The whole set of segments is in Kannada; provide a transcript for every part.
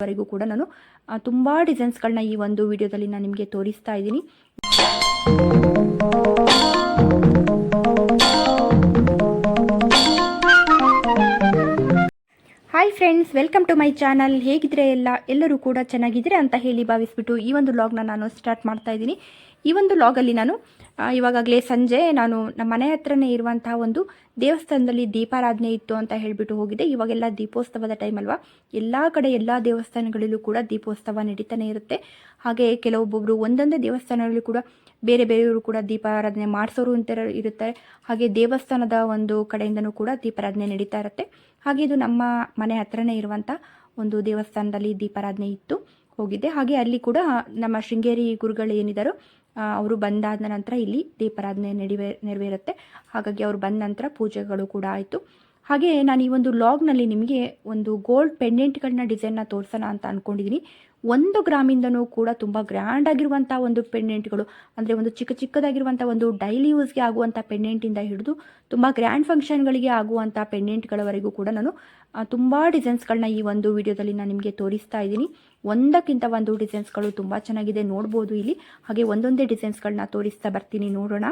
ವರೆಗೂ ಕೂಡ ನಾನು ತುಂಬ ಡಿಸೈನ್ಸ್ಗಳನ್ನ ಈ ಒಂದು ವಿಡಿಯೋದಲ್ಲಿ ನಾನು ನಿಮಗೆ ತೋರಿಸ್ತಾ ಇದ್ದೀನಿ. Hi friends, welcome to my channel. ಹೇಗಿದ್ರೆ ಎಲ್ಲರೂ ಕೂಡ ಚೆನ್ನಾಗಿದ್ರೆ ಅಂತ ಹೇಳಿ ಭಾವಿಸ್ಬಿಟ್ಟು ಈ ಒಂದು ವ್ಲಾಗ್ನ ನಾನು ಸ್ಟಾರ್ಟ್ ಮಾಡ್ತಾ ಇದ್ದೀನಿ. ಈ ಒಂದು ವ್ಲಾಗಲ್ಲಿ ನಾನು ಇವಾಗಲೇ ಸಂಜೆ ನಾನು ನಮ್ಮ ಮನೆ ಹತ್ರನೇ ಇರುವಂತಹ ಒಂದು ದೇವಸ್ಥಾನದಲ್ಲಿ ದೀಪಾರಾಧನೆ ಇತ್ತು ಅಂತ ಹೇಳಿಬಿಟ್ಟು ಹೋಗಿದೆ. ಇವಾಗೆಲ್ಲ ದೀಪೋತ್ಸವದ ಟೈಮ್ ಅಲ್ವಾ, ಎಲ್ಲ ಕಡೆ ಎಲ್ಲ ದೇವಸ್ಥಾನಗಳಲ್ಲೂ ಕೂಡ ದೀಪೋತ್ಸವ ನಡೀತಾನೆ ಇರುತ್ತೆ. ಹಾಗೆ ಕೆಲವೊಬ್ಬೊಬ್ಬರು ಒಂದೊಂದೇ ದೇವಸ್ಥಾನಗಳಲ್ಲೂ ಕೂಡ ಬೇರೆ ಬೇರೆಯವರು ಕೂಡ ದೀಪಾರಾಧನೆ ಮಾಡಿಸೋರು ಅಂತ ಇರುತ್ತೆ. ಹಾಗೆ ದೇವಸ್ಥಾನದ ಒಂದು ಕಡೆಯಿಂದನೂ ಕೂಡ ದೀಪಾರಾಧನೆ ನಡೀತಾ ಇರುತ್ತೆ. ಹಾಗೆ ಇದು ನಮ್ಮ ಮನೆ ಹತ್ರನೇ ಇರುವಂಥ ಒಂದು ದೇವಸ್ಥಾನದಲ್ಲಿ ದೀಪಾರಾಧನೆ ಇತ್ತು, ಹೋಗಿದ್ದೆ. ಹಾಗೆ ಅಲ್ಲಿ ಕೂಡ ನಮ್ಮ ಶೃಂಗೇರಿ ಗುರುಗಳು ಏನಿದ್ದಾರೋ ಅವರು ಬಂದಾದ ನಂತರ ಇಲ್ಲಿ ದೀಪಾರಾಧನೆ ನೆರವೇರುತ್ತೆ. ಹಾಗಾಗಿ ಅವರು ಬಂದ ನಂತರ ಪೂಜೆಗಳು ಕೂಡ ಆಯಿತು. ಹಾಗೆ ನಾನು ಈ ಒಂದು ವ್ಲಾಗ್ನಲ್ಲಿ ನಿಮಗೆ ಒಂದು ಗೋಲ್ಡ್ ಪೆಂಡೆಂಟ್ಗಳನ್ನ ಡಿಸೈನ್ನ ತೋರಿಸೋಣ ಅಂತ ಅಂದ್ಕೊಂಡಿದ್ದೀನಿ. 1 ಗ್ರಾಮಿಂದನೂ ಕೂಡ ತುಂಬ ಗ್ರ್ಯಾಂಡ್ ಆಗಿರುವಂಥ ಒಂದು ಪೆಂಡೆಂಟ್ಗಳು, ಅಂದರೆ ಒಂದು ಚಿಕ್ಕದಾಗಿರುವಂಥ ಒಂದು ಡೈಲಿ ಯೂಸ್ಗೆ ಆಗುವಂಥ ಪೆಂಡೆಂಟಿಂದ ಹಿಡಿದು ತುಂಬ ಗ್ರ್ಯಾಂಡ್ ಫಂಕ್ಷನ್ಗಳಿಗೆ ಆಗುವಂಥ ಪೆಂಡೆಂಟ್ಗಳವರೆಗೂ ಕೂಡ ನಾನು ತುಂಬ ಡಿಸೈನ್ಸ್ಗಳನ್ನ ಈ ಒಂದು ವಿಡಿಯೋದಲ್ಲಿ ನಾನು ನಿಮಗೆ ತೋರಿಸ್ತಾ ಇದ್ದೀನಿ. ಒಂದಕ್ಕಿಂತ ಒಂದು ಡಿಸೈನ್ಸ್ಗಳು ತುಂಬ ಚೆನ್ನಾಗಿದೆ, ನೋಡ್ಬೋದು ಇಲ್ಲಿ. ಹಾಗೆ ಒಂದೊಂದೇ ಡಿಸೈನ್ಸ್ಗಳನ್ನ ತೋರಿಸ್ತಾ ಬರ್ತೀನಿ, ನೋಡೋಣ.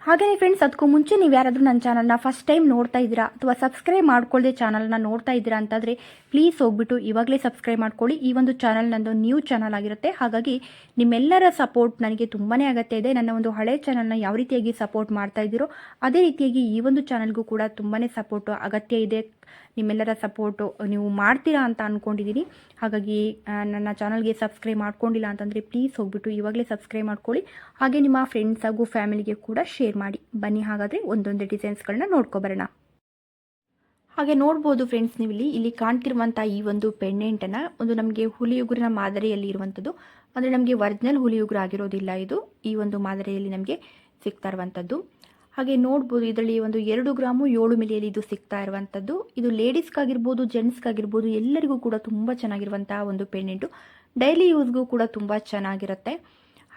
ಹಾಗೆಯೇ ಫ್ರೆಂಡ್ಸ್, ಅದಕ್ಕೂ ಮುಂಚೆ ನೀವು ಯಾರಾದರೂ ನನ್ನ ಚಾನಲ್ನ ಫಸ್ಟ್ ಟೈಮ್ ನೋಡ್ತಾ ಇದ್ದೀರಾ ಅಥವಾ ಸಬ್ಸ್ಕ್ರೈಬ್ ಮಾಡ್ಕೊಳ್ಳದೆ ಚಾನಲ್ನ ನೋಡ್ತಾ ಇದ್ದೀರಾ ಅಂತಂದರೆ ಪ್ಲೀಸ್ ಹೋಗ್ಬಿಟ್ಟು ಇವಾಗಲೇ ಸಬ್ಸ್ಕ್ರೈಬ್ ಮಾಡ್ಕೊಳ್ಳಿ. ಈ ಒಂದು ಚಾನಲ್ ನಂದು ನ್ಯೂ ಚಾನಲ್ ಆಗಿರುತ್ತೆ. ಹಾಗಾಗಿ ನಿಮ್ಮೆಲ್ಲರ ಸಪೋರ್ಟ್ ನನಗೆ ತುಂಬಾ ಅಗತ್ಯ ಇದೆ. ನನ್ನ ಒಂದು ಹಳೆ ಚಾನಲ್ನ ಯಾವ ರೀತಿಯಾಗಿ ಸಪೋರ್ಟ್ ಮಾಡ್ತಾ ಇದ್ದೀರೋ ಅದೇ ರೀತಿಯಾಗಿ ಈ ಒಂದು ಚಾನಲ್ಗೂ ಕೂಡ ತುಂಬಾ ಸಪೋರ್ಟು ಅಗತ್ಯ ಇದೆ. ನಿಮ್ಮೆಲ್ಲರ ಸಪೋರ್ಟು ನೀವು ಮಾಡ್ತೀರಾ ಅಂತ ಅಂದ್ಕೊಂಡಿದ್ದೀನಿ. ಹಾಗಾಗಿ ನನ್ನ ಚಾನಲ್ಗೆ ಸಬ್ಸ್ಕ್ರೈಬ್ ಮಾಡ್ಕೊಂಡಿಲ್ಲ ಅಂತಂದರೆ ಪ್ಲೀಸ್ ಹೋಗ್ಬಿಟ್ಟು ಇವಾಗಲೇ ಸಬ್ಸ್ಕ್ರೈಬ್ ಮಾಡ್ಕೊಳ್ಳಿ. ಹಾಗೆ ನಿಮ್ಮ ಫ್ರೆಂಡ್ಸ್ ಹಾಗೂ ಫ್ಯಾಮಿಲಿಗೆ ಕೂಡ ಶೇರ್ ಮಾಡಿ. ಬನ್ನಿ ಹಾಗಾದರೆ ಒಂದೊಂದೇ ಡಿಸೈನ್ಸ್ಗಳನ್ನ ನೋಡ್ಕೊಬರೋಣ. ಹಾಗೆ ನೋಡ್ಬೋದು ಫ್ರೆಂಡ್ಸ್, ನೀವು ಇಲ್ಲಿ ಕಾಣ್ತಿರುವಂಥ ಈ ಒಂದು ಪೆಂಡೆಂಟನ್ನು ಒಂದು ನಮಗೆ ಹುಲಿಯುಗುರಿನ ಮಾದರಿಯಲ್ಲಿ ಇರುವಂಥದ್ದು, ಅಂದರೆ ನಮಗೆ ಒರಿಜಿನಲ್ ಹುಲಿಯುಗುರು ಆಗಿರೋದಿಲ್ಲ, ಇದು ಈ ಒಂದು ಮಾದರಿಯಲ್ಲಿ ನಮಗೆ ಸಿಗ್ತಾ ಇರುವಂಥದ್ದು. ಹಾಗೆ ನೋಡ್ಬೋದು ಇದರಲ್ಲಿ ಒಂದು 2 ಗ್ರಾಮು 7 ಮಿಲಿಯಲ್ಲಿ ಇದು ಸಿಗ್ತಾ ಇರುವಂಥದ್ದು. ಇದು ಲೇಡೀಸ್ಗಾಗಿರ್ಬೋದು ಜೆಂಟ್ಸ್ಗಾಗಿರ್ಬೋದು ಎಲ್ಲರಿಗೂ ಕೂಡ ತುಂಬ ಚೆನ್ನಾಗಿರುವಂಥ ಒಂದು ಪೆಂಡೆಂಟು, ಡೈಲಿ ಯೂಸ್ಗೂ ಕೂಡ ತುಂಬ ಚೆನ್ನಾಗಿರುತ್ತೆ.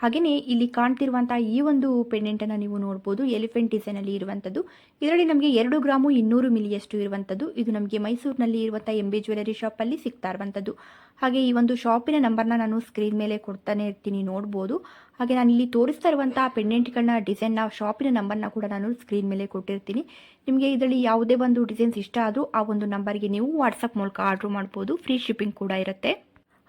ಹಾಗೆಯೇ ಇಲ್ಲಿ ಕಾಣ್ತಿರುವಂಥ ಈ ಒಂದು ಪೆಂಡೆಂಟನ್ನು ನೀವು ನೋಡ್ಬೋದು, ಎಲಿಫೆಂಟ್ ಡಿಸೈನಲ್ಲಿ ಇರುವಂಥದ್ದು. ಇದರಲ್ಲಿ ನಮಗೆ 2 ಗ್ರಾಮು 200 ಮಿಲಿಯಷ್ಟು ಇರುವಂಥದ್ದು. ಇದು ನಮಗೆ ಮೈಸೂರಿನಲ್ಲಿ ಇರುವಂಥ MB ಜ್ಯುವೆಲರಿ ಶಾಪಲ್ಲಿ ಸಿಗ್ತಾ ಇರುವಂಥದ್ದು. ಹಾಗೆ ಈ ಒಂದು ಶಾಪಿನ ನಂಬರ್ನ ನಾನು ಸ್ಕ್ರೀನ್ ಮೇಲೆ ಕೊಡ್ತಾನೆ ಇರ್ತೀನಿ, ನೋಡ್ಬೋದು. ಹಾಗೆ ನಾನು ಇಲ್ಲಿ ತೋರಿಸ್ತಾ ಇರುವಂಥ ಪೆಂಡೆಂಟ್ಗಳನ್ನ ಡಿಸೈನ್ನ ಶಾಪಿನ ನಂಬರ್ನ ಕೂಡ ನಾನು ಸ್ಕ್ರೀನ್ ಮೇಲೆ ಕೊಟ್ಟಿರ್ತೀನಿ. ನಿಮಗೆ ಇದರಲ್ಲಿ ಯಾವುದೇ ಒಂದು ಡಿಸೈನ್ಸ್ ಇಷ್ಟ ಆದರೂ ಆ ಒಂದು ನಂಬರ್ಗೆ ನೀವು ವಾಟ್ಸಪ್ ಮೂಲಕ ಆರ್ಡ್ರ್ ಮಾಡ್ಬೋದು, ಫ್ರೀ ಶಿಪ್ಪಿಂಗ್ ಕೂಡ ಇರುತ್ತೆ.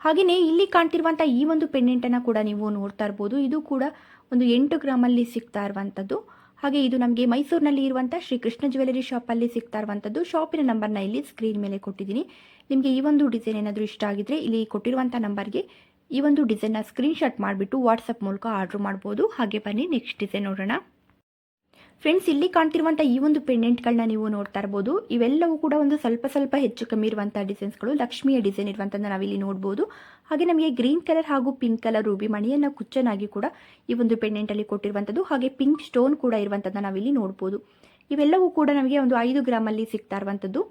ಹಾಗೆಯೇ ಇಲ್ಲಿ ಕಾಣ್ತಿರುವಂಥ ಈ ಒಂದು ಪೆಂಡೆಂಟನ್ನು ಕೂಡ ನೀವು ನೋಡ್ತಾ ಇರ್ಬೋದು. ಇದು ಕೂಡ ಒಂದು 8 ಗ್ರಾಮಲ್ಲಿ ಸಿಗ್ತಾ ಇರುವಂಥದ್ದು. ಹಾಗೆ ಇದು ನಮಗೆ ಮೈಸೂರಿನಲ್ಲಿ ಇರುವಂಥ ಶ್ರೀ ಕೃಷ್ಣ ಜ್ಯುವೆಲರಿ ಶಾಪಲ್ಲಿ ಸಿಗ್ತಾ ಇರುವಂಥದ್ದು. ಶಾಪಿನ ನಂಬರ್ನ ಇಲ್ಲಿ ಸ್ಕ್ರೀನ್ ಮೇಲೆ ಕೊಟ್ಟಿದ್ದೀನಿ. ನಿಮಗೆ ಈ ಒಂದು ಡಿಸೈನ್ ಏನಾದರೂ ಇಷ್ಟ ಆಗಿದ್ರೆ ಇಲ್ಲಿ ಕೊಟ್ಟಿರುವಂಥ ನಂಬರ್ಗೆ ಈ ಒಂದು ಡಿಸೈನ್ನ ಸ್ಕ್ರೀನ್ಶಾಟ್ ಮಾಡಿಬಿಟ್ಟು ವಾಟ್ಸಪ್ ಮೂಲಕ ಆರ್ಡ್ರ್ ಮಾಡ್ಬೋದು. ಹಾಗೆ ಬನ್ನಿ ನೆಕ್ಸ್ಟ್ ಡಿಸೈನ್ ನೋಡೋಣ. ಫ್ರೆಂಡ್ಸ್, ಇಲ್ಲಿ ಕಾಣ್ತಿರುವಂಥ ಈ ಒಂದು ಪೆಂಡೆಂಟ್ಗಳನ್ನ ನೀವು ನೋಡ್ತಾ ಇರ್ಬೋದು. ಇವೆಲ್ಲವೂ ಕೂಡ ಒಂದು ಸ್ವಲ್ಪ ಹೆಚ್ಚು ಕಮ್ಮಿ ಇರುವಂಥ ಡಿಸೈನ್ಸ್ಗಳು, ಲಕ್ಷ್ಮಿಯ ಡಿಸೈನ್ ಇರುವಂಥದ್ದು ನಾವಿಲ್ಲಿ ನೋಡ್ಬೋದು. ಹಾಗೆ ನಮಗೆ ಗ್ರೀನ್ ಕಲರ್ ಹಾಗೂ ಪಿಂಕ್ ಕಲರ್ ರೂಬಿ ಮಣಿಯನ್ನು ಕುಚ್ಚನಾಗಿ ಕೂಡ ಈ ಒಂದು ಪೆಂಡೆಂಟಲ್ಲಿ ಕೊಟ್ಟಿರುವಂಥದ್ದು. ಹಾಗೆ ಪಿಂಕ್ ಸ್ಟೋನ್ ಕೂಡ ಇರುವಂಥದ್ದನ್ನು ನಾವಿಲ್ಲಿ ನೋಡ್ಬೋದು. ಇವೆಲ್ಲವೂ ಕೂಡ ನಮಗೆ ಒಂದು 5 ಗ್ರಾಮಲ್ಲಿ ಸಿಗ್ತಾ ಇರುವಂಥದ್ದು,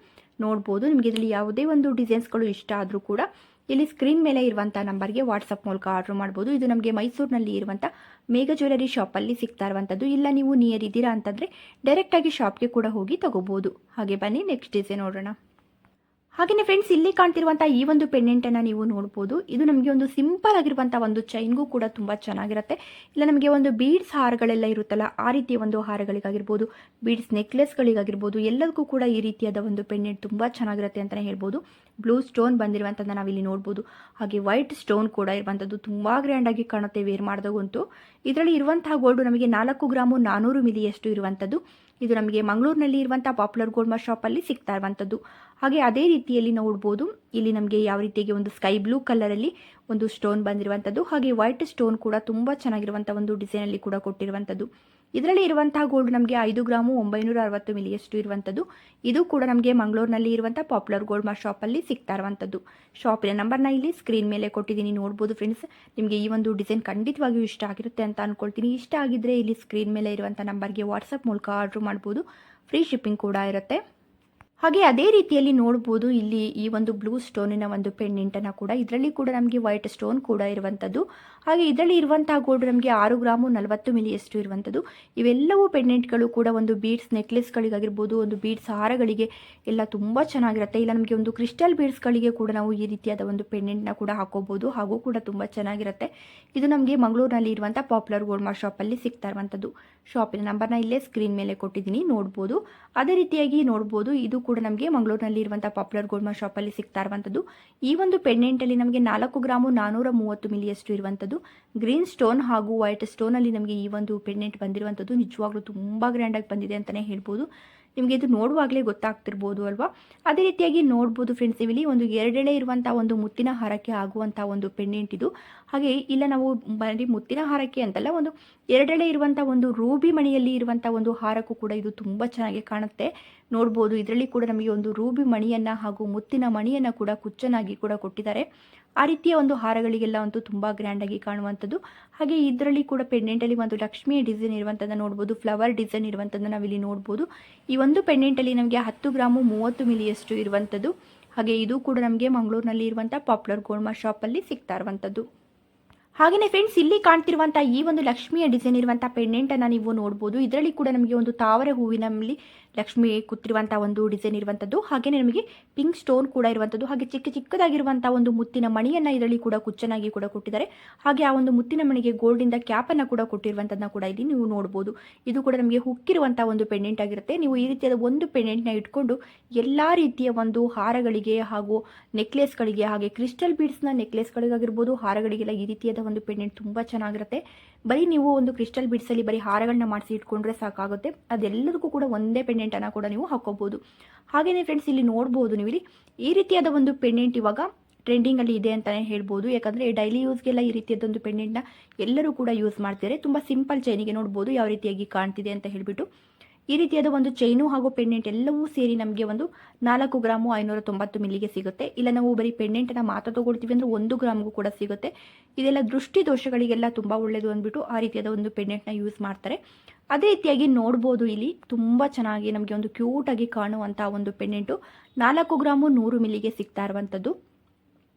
ನೋಡ್ಬೋದು. ನಿಮಗೆ ಇದರಲ್ಲಿ ಯಾವುದೇ ಒಂದು ಡಿಸೈನ್ಸ್ಗಳು ಇಷ್ಟ ಆದರೂ ಕೂಡ ಇಲ್ಲಿ ಸ್ಕ್ರೀನ್ ಮೇಲೆ ಇರುವಂಥ ನಂಬರ್ಗೆ ವಾಟ್ಸಪ್ ಮೂಲಕ ಆರ್ಡ್ರ್ ಮಾಡ್ಬೋದು. ಇದು ನಮಗೆ ಮೈಸೂರಿನಲ್ಲಿ ಇರುವಂಥ ಮೇಘ ಜ್ಯುವೆಲರಿ ಶಾಪಲ್ಲಿ ಸಿಗ್ತಾ ಇರುವಂಥದ್ದು. ಇಲ್ಲ ನೀವು ನಿಯರ್ ಇದ್ದೀರಾ ಅಂತಂದರೆ ಡೈರೆಕ್ಟಾಗಿ ಶಾಪ್ಗೆ ಕೂಡ ಹೋಗಿ ತಗೋಬೋದು. ಹಾಗೆ ಬನ್ನಿ ನೆಕ್ಸ್ಟ್ ಡಿಸೈನ್ ನೋಡೋಣ. ಹಾಗೆಯೇ ಫ್ರೆಂಡ್ಸ್, ಇಲ್ಲಿ ಕಾಣ್ತಿರುವಂಥ ಈ ಒಂದು ಪೆಂಡೆಂಟನ್ನು ನೀವು ನೋಡ್ಬೋದು. ಇದು ನಮಗೆ ಒಂದು ಸಿಂಪಲ್ ಆಗಿರುವಂಥ ಒಂದು ಚೈನ್ಗೂ ಕೂಡ ತುಂಬ ಚೆನ್ನಾಗಿರುತ್ತೆ. ಇಲ್ಲ ನಮಗೆ ಒಂದು ಬೀಡ್ಸ್ ಹಾರಗಳೆಲ್ಲ ಇರುತ್ತಲ್ಲ, ಆ ರೀತಿಯ ಒಂದು ಹಾರಗಳಿಗಾಗಿರ್ಬೋದು, ಬೀಡ್ಸ್ ನೆಕ್ಲೆಸ್ಗಳಿಗಾಗಿರ್ಬೋದು, ಎಲ್ಲದಕ್ಕೂ ಕೂಡ ಈ ರೀತಿಯಾದ ಒಂದು ಪೆಂಡೆಂಟ್ ತುಂಬ ಚೆನ್ನಾಗಿರುತ್ತೆ ಅಂತಲೇ ಹೇಳ್ಬೋದು. ಬ್ಲೂ ಸ್ಟೋನ್ ಬಂದಿರುವಂಥದ್ದು ನಾವಿಲ್ಲಿ ನೋಡ್ಬೋದು. ಹಾಗೆ ವೈಟ್ ಸ್ಟೋನ್ ಕೂಡ ಇರುವಂಥದ್ದು ತುಂಬ ಗ್ರ್ಯಾಂಡಾಗಿ ಕಾಣುತ್ತೆ ವೇರ್ ಮಾಡಿದಾಗಂತೂ. ಇದರಲ್ಲಿ ಇರುವಂತಹ ಗೋಲ್ಡು ನಮಗೆ 4 ಗ್ರಾಮು 400 ಮಿಲಿಯಷ್ಟು ಇರುವಂಥದ್ದು. ಇದು ನಮಗೆ ಮಂಗಳೂರಿನಲ್ಲಿ ಇರುವಂಥ ಪಾಪ್ಯುಲರ್ ಗೋಲ್ಡ್ ಶಾಪಲ್ಲಿ ಸಿಗ್ತಾ ಇರುವಂಥದ್ದು. ಹಾಗೆ ಅದೇ ರೀತಿಯಲ್ಲಿ ನೋಡ್ಬೋದು, ಇಲ್ಲಿ ನಮಗೆ ಯಾವ ರೀತಿಯಾಗಿ ಒಂದು ಸ್ಕೈ ಬ್ಲೂ ಕಲರಲ್ಲಿ ಒಂದು ಸ್ಟೋನ್ ಬಂದಿರುವಂಥದ್ದು. ಹಾಗೆ ವೈಟ್ ಸ್ಟೋನ್ ಕೂಡ ತುಂಬ ಚೆನ್ನಾಗಿರುವಂಥ ಒಂದು ಡಿಸೈನಲ್ಲಿ ಕೂಡ ಕೊಟ್ಟಿರುವಂಥದ್ದು. ಇದರಲ್ಲಿ ಇರುವಂತಹ ಗೋಲ್ಡ್ ನಮಗೆ 5 ಗ್ರಾಮು 960 ಮಿಲಿಯಷ್ಟು ಇರುವಂಥದ್ದು. ಇದು ಕೂಡ ನಮಗೆ ಮಂಗಳೂರಿನಲ್ಲಿ ಇರುವಂಥ ಪಾಪ್ಯುಲರ್ ಗೋಲ್ಡ್ ಶಾಪಲ್ಲಿ ಸಿಗ್ತಾ ಇರುವಂಥದ್ದು. ಶಾಪಿನ ನಂಬರ್ನ ಇಲ್ಲಿ ಸ್ಕ್ರೀನ್ ಮೇಲೆ ಕೊಟ್ಟಿದ್ದೀನಿ, ನೋಡ್ಬೋದು ಫ್ರೆಂಡ್ಸ್. ನಿಮಗೆ ಈ ಒಂದು ಡಿಸೈನ್ ಖಂಡಿತವಾಗಿಯೂ ಇಷ್ಟ ಆಗಿರುತ್ತೆ ಅಂತ ಅಂದ್ಕೊಳ್ತೀನಿ. ಇಷ್ಟ ಆಗಿದ್ದರೆ ಇಲ್ಲಿ ಸ್ಕ್ರೀನ್ ಮೇಲೆ ಇರುವಂಥ ನಂಬರ್ಗೆ ವಾಟ್ಸಪ್ ಮೂಲಕ ಆರ್ಡ್ರ್ ಮಾಡ್ಬೋದು, ಫ್ರೀ ಶಿಪ್ಪಿಂಗ್ ಕೂಡ ಇರುತ್ತೆ. ಹಾಗೆ ಅದೇ ರೀತಿಯಲ್ಲಿ ನೋಡ್ಬೋದು ಇಲ್ಲಿ ಈ ಒಂದು ಬ್ಲೂ ಸ್ಟೋನಿನ ಒಂದು ಪೆಂಡೆಂಟನ್ನು ಕೂಡ, ಇದರಲ್ಲಿ ಕೂಡ ನಮಗೆ ವೈಟ್ ಸ್ಟೋನ್ ಕೂಡ ಇರುವಂಥದ್ದು. ಹಾಗೆ ಇದರಲ್ಲಿ ಇರುವಂತಹ ಗೋಲ್ಡ್ ನಮಗೆ 6 ಗ್ರಾಮು 40 ಮಿಲಿಯಷ್ಟು ಇರುವಂಥದ್ದು. ಇವೆಲ್ಲವೂ ಪೆಂಡೆಂಟ್ಗಳು ಕೂಡ ಒಂದು ಬೀಡ್ಸ್ ನೆಕ್ಲೆಸ್ಗಳಿಗಾಗಿರ್ಬೋದು, ಒಂದು ಬೀಡ್ಸ್ ಹಾರಗಳಿಗೆ ಎಲ್ಲ ತುಂಬ ಚೆನ್ನಾಗಿರುತ್ತೆ. ಇಲ್ಲ ನಮಗೆ ಒಂದು ಕ್ರಿಸ್ಟಲ್ ಬೀಡ್ಸ್ಗಳಿಗೆ ಕೂಡ ನಾವು ಈ ರೀತಿಯಾದ ಒಂದು ಪೆಂಡೆಂಟ್ನ ಕೂಡ ಹಾಕೋಬೋದು, ಹಾಗೂ ಕೂಡ ತುಂಬ ಚೆನ್ನಾಗಿರುತ್ತೆ. ಇದು ನಮಗೆ ಮಂಗಳೂರಿನಲ್ಲಿ ಇರುವಂಥ ಪಾಪ್ಯುಲರ್ ಗೋಲ್ಡ್ ಮಾರ್ಕ್ ಶಾಪಲ್ಲಿ ಸಿಗ್ತಾ ಇರುವಂಥದ್ದು. ಶಾಪಿನ ನಂಬರ್ನ ಇಲ್ಲೇ ಸ್ಕ್ರೀನ್ ಮೇಲೆ ಕೊಟ್ಟಿದ್ದೀನಿ, ನೋಡ್ಬೋದು. ಅದೇ ರೀತಿಯಾಗಿ ನೋಡ್ಬೋದು, ಇದು ಕೂಡ ನಮಗೆ ಮಂಗಳೂರಿನಲ್ಲಿ ಇರುವಂಥ ಪಾಪ್ಯುಲರ್ ಗೋಲ್ಡ್ ಮಾರ್ಕ್ ಶಾಪಲ್ಲಿ ಸಿಗ್ತಾ ಇರುವಂಥದ್ದು. ಈ ಒಂದು ಪೆಂಡೆಂಟಲ್ಲಿ ನಮಗೆ 4 ಗ್ರಾಮು 430 ಮಿಲಿಯಷ್ಟು ಇರುವಂಥದ್ದು. ಗ್ರೀನ್ ಸ್ಟೋನ್ ಹಾಗೂ ವೈಟ್ ಸ್ಟೋನಲ್ಲಿ ನಮಗೆ ಈ ಒಂದು ಪೆಂಡೆಂಟ್ ಬಂದಿರುವಂಥದ್ದು. ನಿಜವಾಗ್ಲೂ ತುಂಬ ಗ್ರ್ಯಾಂಡಾಗಿ ಬಂದಿದೆ ಅಂತಲೇ ಹೇಳ್ಬೋದು. ನಿಮಗೆ ಇದು ನೋಡುವಾಗಲೇ ಗೊತ್ತಾಗ್ತಿರ್ಬೋದು ಅಲ್ವಾ. ಅದೇ ರೀತಿಯಾಗಿ ನೋಡ್ಬೋದು ಫ್ರೆಂಡ್ಸ್, ಇಲ್ಲಿ ಒಂದು 2 ಎಳೆ ಇರುವಂಥ ಒಂದು ಮುತ್ತಿನ ಹಾರಕ್ಕೆ ಆಗುವಂಥ ಒಂದು ಪೆಂಡೆಂಟ್ ಇದು. ಹಾಗೆ ಇಲ್ಲ ನಾವು ಬರೀ ಮುತ್ತಿನ ಹಾರಕ್ಕೆ ಅಂತಲ್ಲ, ಒಂದು 2 ಎಳೆ ಇರುವಂಥ ಒಂದು ರೂಬಿ ಮಣಿಯಲ್ಲಿ ಇರುವಂಥ ಒಂದು ಹಾರಕ್ಕೂ ಕೂಡ ಇದು ತುಂಬ ಚೆನ್ನಾಗಿ ಕಾಣುತ್ತೆ. ನೋಡ್ಬೋದು, ಇದರಲ್ಲಿ ಕೂಡ ನಮಗೆ ಒಂದು ರೂಬಿ ಮಣಿಯನ್ನು ಹಾಗೂ ಮುತ್ತಿನ ಮಣಿಯನ್ನು ಕೂಡ ಕುಚ್ಚನಾಗಿ ಕೂಡ ಕೊಟ್ಟಿದ್ದಾರೆ. ಆ ರೀತಿಯ ಒಂದು ಹಾರಗಳಿಗೆಲ್ಲ ಅಂತೂ ತುಂಬ ಗ್ರ್ಯಾಂಡಾಗಿ ಕಾಣುವಂಥದ್ದು. ಹಾಗೆ ಇದರಲ್ಲಿ ಕೂಡ ಪೆಂಡೆಂಟಲ್ಲಿ ಒಂದು ಲಕ್ಷ್ಮಿಯ ಡಿಸೈನ್ ಇರುವಂಥದ್ದನ್ನು ನೋಡ್ಬೋದು, ಫ್ಲವರ್ ಡಿಸೈನ್ ಇರುವಂಥದ್ದನ್ನು ನಾವಿಲ್ಲಿ ನೋಡ್ಬೋದು. ಈ ಒಂದು ಪೆಂಡೆಂಟಲ್ಲಿ ನಮಗೆ 10 ಗ್ರಾಮು 30 ಮಿಲಿಯಷ್ಟು ಇರುವಂಥದ್ದು. ಹಾಗೆ ಇದು ಕೂಡ ನಮಗೆ ಮಂಗಳೂರಿನಲ್ಲಿ ಇರುವಂಥ ಪಾಪ್ಯುಲರ್ ಗೋಲ್ಡ್ ಮಾರ್ಕ್ ಶಾಪಲ್ಲಿ ಸಿಗ್ತಾ ಇರುವಂಥದ್ದು. ಹಾಗೆಯೇ ಫ್ರೆಂಡ್ಸ್, ಇಲ್ಲಿ ಕಾಣ್ತಿರುವಂಥ ಈ ಒಂದು ಲಕ್ಷ್ಮಿಯ ಡಿಸೈನ್ ಇರುವಂಥ ಪೆಂಡೆಂಟನ್ನು ನೀವು ನೋಡ್ಬೋದು. ಇದರಲ್ಲಿ ಕೂಡ ನಮಗೆ ಒಂದು ತಾವರೆ ಹೂವಿನಲ್ಲಿ ಲಕ್ಷ್ಮಿ ಕೂತಿರುವಂಥ ಒಂದು ಡಿಸೈನ್ ಇರುವಂಥದ್ದು. ಹಾಗೆಯೇ ನಮಗೆ ಪಿಂಕ್ ಸ್ಟೋನ್ ಕೂಡ ಇರುವಂಥದ್ದು. ಹಾಗೆ ಚಿಕ್ಕದಾಗಿರುವಂಥ ಒಂದು ಮುತ್ತಿನ ಮಣಿಯನ್ನು ಇದರಲ್ಲಿ ಕೂಡ ಕುಚ್ಚನಾಗಿ ಕೂಡ ಕೊಟ್ಟಿದ್ದಾರೆ. ಹಾಗೆ ಆ ಒಂದು ಮುತ್ತಿನ ಮಣಿಗೆ ಗೋಲ್ಡಿಂದ ಕ್ಯಾಪನ್ನು ಕೂಡ ಕೊಟ್ಟಿರುವಂಥದ್ದನ್ನ ಕೂಡ ಇಲ್ಲಿ ನೀವು ನೋಡ್ಬೋದು. ಇದು ಕೂಡ ನಮಗೆ ಹುಕ್ಕಿರುವಂಥ ಒಂದು ಪೆಂಡೆಂಟ್ ಆಗಿರುತ್ತೆ. ನೀವು ಈ ರೀತಿಯಾದ ಒಂದು ಪೆಂಡೆಂಟ್ನ ಇಟ್ಕೊಂಡು ಎಲ್ಲ ರೀತಿಯ ಒಂದು ಹಾರಗಳಿಗೆ ಹಾಗೂ ನೆಕ್ಲೆಸ್ಗಳಿಗೆ, ಹಾಗೆ ಕ್ರಿಸ್ಟಲ್ ಬೀಡ್ಸ್ನ ನೆಕ್ಲೆಸ್ಗಳಿಗಾಗಿರ್ಬೋದು, ಹಾರಗಳಿಗೆಲ್ಲ ಈ ರೀತಿಯಾದ ಒಂದು ಪೆಂಡೆಂಟ್ ತುಂಬ ಚೆನ್ನಾಗಿರುತ್ತೆ. ಬರೀ ನೀವು ಒಂದು ಕ್ರಿಸ್ಟಲ್ ಬೀಡ್ಸಲ್ಲಿ ಬರೀ ಹಾರಗಳನ್ನ ಮಾಡಿಸಿ ಇಟ್ಕೊಂಡ್ರೆ ಸಾಕಾಗುತ್ತೆ. ಅದೆಲ್ಲದಕ್ಕೂ ಕೂಡ ಒಂದೇ ಪೆಂಡೆಂಟನ್ನು ಕೂಡ ನೀವು ಹಾಕೋಬಹುದು. ಹಾಗೆಯೇ ಫ್ರೆಂಡ್ಸ್, ಇಲ್ಲಿ ನೋಡ್ಬೋದು ನೀವು, ಇಲ್ಲಿ ಈ ರೀತಿಯಾದ ಒಂದು ಪೆಂಡೆಂಟ್ ಇವಾಗ ಟ್ರೆಂಡಿಂಗಲ್ಲಿ ಇದೆ ಅಂತಲೇ ಹೇಳ್ಬೋದು. ಯಾಕಂದರೆ ಡೈಲಿ ಯೂಸ್ಗೆಲ್ಲ ಈ ರೀತಿಯಾದೊಂದು ಪೆಂಡೆಂಟ್ನ ಎಲ್ಲರೂ ಕೂಡ ಯೂಸ್ ಮಾಡ್ತಾರೆ. ತುಂಬ ಸಿಂಪಲ್ ಚೈನಿಗೆ ನೋಡ್ಬೋದು ಯಾವ ರೀತಿಯಾಗಿ ಕಾಣ್ತಿದೆ ಅಂತ ಹೇಳಿಬಿಟ್ಟು. ಈ ರೀತಿಯಾದ ಒಂದು ಚೈನು ಹಾಗೂ ಪೆಂಡೆಂಟ್ ಎಲ್ಲವೂ ಸೇರಿ ನಮಗೆ ಒಂದು 4 ಗ್ರಾಮು 590 ಮಿಲಿಗೆ ಸಿಗುತ್ತೆ. ಇಲ್ಲ ನಾವು ಬರೀ ಪೆಂಡೆಂಟನ್ನು ಮಾತ್ರ ತೊಗೊಳ್ತೀವಿ ಅಂದರೆ 1 ಗ್ರಾಮ್ಗೂ ಕೂಡ ಸಿಗುತ್ತೆ. ಇದೆಲ್ಲ ದೃಷ್ಟಿ ದೋಷಗಳಿಗೆಲ್ಲ ತುಂಬ ಒಳ್ಳೆಯದು ಅಂದ್ಬಿಟ್ಟು ಆ ರೀತಿಯಾದ ಒಂದು ಪೆಂಡೆಂಟ್ನ ಯೂಸ್ ಮಾಡ್ತಾರೆ. ಅದೇ ರೀತಿಯಾಗಿ ನೋಡ್ಬೋದು, ಇಲ್ಲಿ ತುಂಬ ಚೆನ್ನಾಗಿ ನಮಗೆ ಒಂದು ಕ್ಯೂಟಾಗಿ ಕಾಣುವಂಥ ಒಂದು ಪೆಂಡೆಂಟು 4 ಗ್ರಾಮು 100 ಮಿಲಿಗೆ ಸಿಗ್ತಾ ಇರುವಂಥದ್ದು.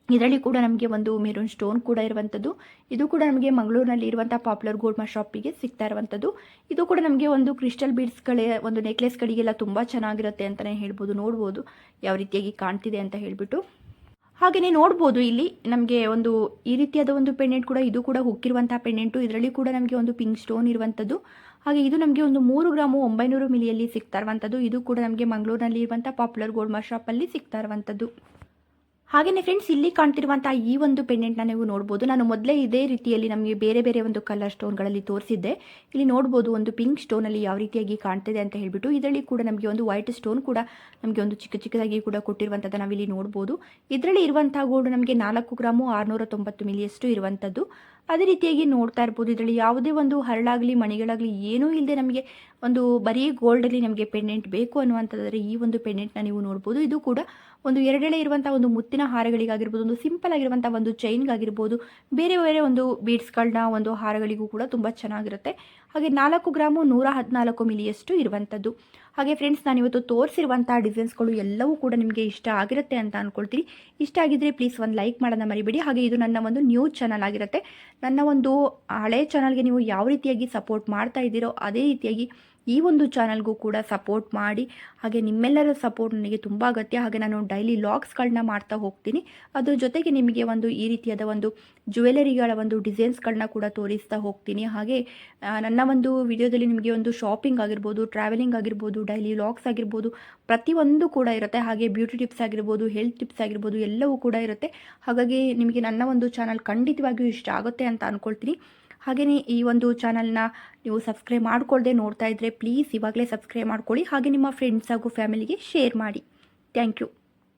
ಇದರಲ್ಲಿ ಕೂಡ ನಮಗೆ ಒಂದು ಮೆರೂನ್ ಸ್ಟೋನ್ ಕೂಡ ಇರುವಂಥದ್ದು. ಇದು ಕೂಡ ನಮಗೆ ಮಂಗಳೂರಿನಲ್ಲಿ ಇರುವಂಥ ಪಾಪ್ಯುಲರ್ ಗೋಲ್ಡ್ ಮಾರ್ಕ್ ಶಾಪಿಗೆ ಸಿಗ್ತಾ ಇರುವಂಥದ್ದು. ಇದು ಕೂಡ ನಮಗೆ ಒಂದು ಕ್ರಿಸ್ಟಲ್ ಬೀಡ್ಸ್ಗಳೇ ಒಂದು ನೆಕ್ಲೆಸ್ಗಳಿಗೆಲ್ಲ ತುಂಬ ಚೆನ್ನಾಗಿರುತ್ತೆ ಅಂತಲೇ ಹೇಳ್ಬೋದು. ನೋಡ್ಬೋದು ಯಾವ ರೀತಿಯಾಗಿ ಕಾಣ್ತಿದೆ ಅಂತ ಹೇಳಿಬಿಟ್ಟು. ಹಾಗೆಯೇ ನೋಡ್ಬೋದು, ಇಲ್ಲಿ ನಮಗೆ ಒಂದು ಈ ರೀತಿಯಾದ ಒಂದು ಪೆಂಡೆಂಟ್ ಕೂಡ, ಇದು ಕೂಡ ಹುಕ್ಕಿರುವಂಥ ಪೆಂಡೆಂಟು. ಇದರಲ್ಲಿ ಕೂಡ ನಮಗೆ ಒಂದು ಪಿಂಕ್ ಸ್ಟೋನ್ ಇರುವಂಥದ್ದು. ಹಾಗೆ ಇದು ನಮಗೆ ಒಂದು 3 ಗ್ರಾಮು 900 ಮಿಲಿಯಲ್ಲಿ ಸಿಗ್ತಾ ಇರುವಂಥದ್ದು. ಇದು ಕೂಡ ನಮಗೆ ಮಂಗಳೂರಿನಲ್ಲಿ ಇರುವಂಥ ಪಾಪ್ಯುಲರ್ ಗೋಲ್ಡ್ ಮಾರ್ಕ್ ಶಾಪಲ್ಲಿ ಸಿಗ್ತಾ ಇರುವಂಥದ್ದು. ಹಾಗೆಯೇ ಫ್ರೆಂಡ್ಸ್, ಇಲ್ಲಿ ಕಾಣ್ತಿರುವಂಥ ಈ ಒಂದು ಪೆಂಡೆಂಟ್ನ ನೀವು ನೋಡ್ಬೋದು. ನಾನು ಮೊದಲೇ ಇದೇ ರೀತಿಯಲ್ಲಿ ನಮಗೆ ಬೇರೆ ಬೇರೆ ಒಂದು ಕಲರ್ ಸ್ಟೋನ್ಗಳಲ್ಲಿ ತೋರಿಸಿದ್ದೆ. ಇಲ್ಲಿ ನೋಡ್ಬೋದು ಒಂದು ಪಿಂಕ್ ಸ್ಟೋನಲ್ಲಿ ಯಾವ ರೀತಿಯಾಗಿ ಕಾಣ್ತಿದೆ ಅಂತ ಹೇಳಿಬಿಟ್ಟು. ಇದರಲ್ಲಿ ಕೂಡ ನಮಗೆ ಒಂದು ವೈಟ್ ಸ್ಟೋನ್ ಕೂಡ ನಮಗೆ ಒಂದು ಚಿಕ್ಕದಾಗಿ ಕೂಡ ಕೊಟ್ಟಿರುವಂಥದ್ದು ನಾವಿಲ್ಲಿ ನೋಡ್ಬೋದು. ಇದರಲ್ಲಿ ಇರುವಂಥ ಗೋಲ್ಡ್ ನಮಗೆ 4 ಗ್ರಾಮು 690 ಮಿಲಿಯಷ್ಟು ಇರುವಂಥದ್ದು. ಅದೇ ರೀತಿಯಾಗಿ ನೋಡ್ತಾ ಇರ್ಬೋದು, ಇದರಲ್ಲಿ ಯಾವುದೇ ಒಂದು ಹರಳಾಗಲಿ ಮಣಿಗಳಾಗಲಿ ಏನೂ ಇಲ್ಲದೆ ನಮಗೆ ಒಂದು ಬರೀ ಗೋಲ್ಡಲ್ಲಿ ನಮಗೆ ಪೆಂಡೆಂಟ್ ಬೇಕು ಅನ್ನುವಂಥದ್ದರೆ ಈ ಒಂದು ಪೆಂಡೆಂಟ್ನ ನೀವು ನೋಡ್ಬೋದು. ಇದು ಕೂಡ ಒಂದು 2 ಎಳೆ ಇರುವಂಥ ಒಂದು ಮುತ್ತಿನ ಹಾರಗಳಿಗಾಗಿರ್ಬೋದು, ಒಂದು ಸಿಂಪಲ್ ಆಗಿರುವಂಥ ಒಂದು ಚೈನ್ಗಾಗಿರ್ಬೋದು, ಬೇರೆ ಬೇರೆ ಒಂದು ಬೀಡ್ಸ್ಗಳನ್ನ ಒಂದು ಹಾರಗಳಿಗೂ ಕೂಡ ತುಂಬ ಚೆನ್ನಾಗಿರುತ್ತೆ. ಹಾಗೆ 4 ಗ್ರಾಮು 114 ಮಿಲಿಯಷ್ಟು ಇರುವಂಥದ್ದು. ಹಾಗೆ ಫ್ರೆಂಡ್ಸ್, ನಾನಿವತ್ತು ತೋರಿಸಿರುವಂಥ ಡಿಸೈನ್ಸ್ಗಳು ಎಲ್ಲವೂ ಕೂಡ ನಿಮಗೆ ಇಷ್ಟ ಆಗಿರುತ್ತೆ ಅಂತ ಅಂದ್ಕೊಳ್ತೀನಿ. ಇಷ್ಟ ಆಗಿದ್ದರೆ ಪ್ಲೀಸ್ ಒಂದು ಲೈಕ್ ಮಾಡೋದನ್ನ ಮರಿಬೇಡಿ. ಹಾಗೆ ಇದು ನನ್ನ ಒಂದು ನ್ಯೂ ಚಾನಲ್ ಆಗಿರುತ್ತೆ. ನನ್ನ ಒಂದು ಹಳೆ ಚಾನಲ್ಗೆ ನೀವು ಯಾವ ರೀತಿಯಾಗಿ ಸಪೋರ್ಟ್ ಮಾಡ್ತಾ ಇದ್ದೀರೋ ಅದೇ ರೀತಿಯಾಗಿ ಈ ಒಂದು ಚಾನಲ್ಗೂ ಕೂಡ ಸಪೋರ್ಟ್ ಮಾಡಿ. ಹಾಗೆ ನಿಮ್ಮೆಲ್ಲರ ಸಪೋರ್ಟ್ ನನಗೆ ತುಂಬ ಅಗತ್ಯ. ಹಾಗೆ ನಾನು ಡೈಲಿ ವ್ಲಾಗ್ಸ್ಗಳನ್ನ ಮಾಡ್ತಾ ಹೋಗ್ತೀನಿ. ಅದ್ರ ಜೊತೆಗೆ ನಿಮಗೆ ಒಂದು ಈ ರೀತಿಯಾದ ಒಂದು ಜ್ಯುವೆಲರಿಗಳ ಒಂದು ಡಿಸೈನ್ಸ್ಗಳನ್ನ ಕೂಡ ತೋರಿಸ್ತಾ ಹೋಗ್ತೀನಿ. ಹಾಗೆ ನನ್ನ ಒಂದು ವಿಡಿಯೋದಲ್ಲಿ ನಿಮಗೆ ಒಂದು ಶಾಪಿಂಗ್ ಆಗಿರ್ಬೋದು, ಟ್ರಾವೆಲಿಂಗ್ ಆಗಿರ್ಬೋದು, ಡೈಲಿ ವ್ಲಾಗ್ಸ್ ಆಗಿರ್ಬೋದು, ಪ್ರತಿಯೊಂದು ಕೂಡ ಇರುತ್ತೆ. ಹಾಗೆ ಬ್ಯೂಟಿ ಟಿಪ್ಸ್ ಆಗಿರ್ಬೋದು, ಹೆಲ್ತ್ ಟಿಪ್ಸ್ ಆಗಿರ್ಬೋದು, ಎಲ್ಲವೂ ಕೂಡ ಇರುತ್ತೆ. ಹಾಗಾಗಿ ನಿಮಗೆ ನನ್ನ ಒಂದು ಚಾನಲ್ ಖಂಡಿತವಾಗಿಯೂ ಇಷ್ಟ ಆಗುತ್ತೆ ಅಂತ ಅಂದ್ಕೊಳ್ತೀನಿ. ಹಾಗೆಯೇ ಈ ಒಂದು ಚಾನಲ್ನ ನೀವು ಸಬ್ಸ್ಕ್ರೈಬ್ ಮಾಡ್ಕೊಳ್ಳದೆ ನೋಡ್ತಾ ಇದ್ದರೆ ಪ್ಲೀಸ್ ಇವಾಗಲೇ ಸಬ್ಸ್ಕ್ರೈಬ್ ಮಾಡ್ಕೊಳ್ಳಿ. ಹಾಗೆ ನಿಮ್ಮ ಫ್ರೆಂಡ್ಸ್ ಹಾಗೂ ಫ್ಯಾಮಿಲಿಗೆ ಶೇರ್ ಮಾಡಿ. Thank you.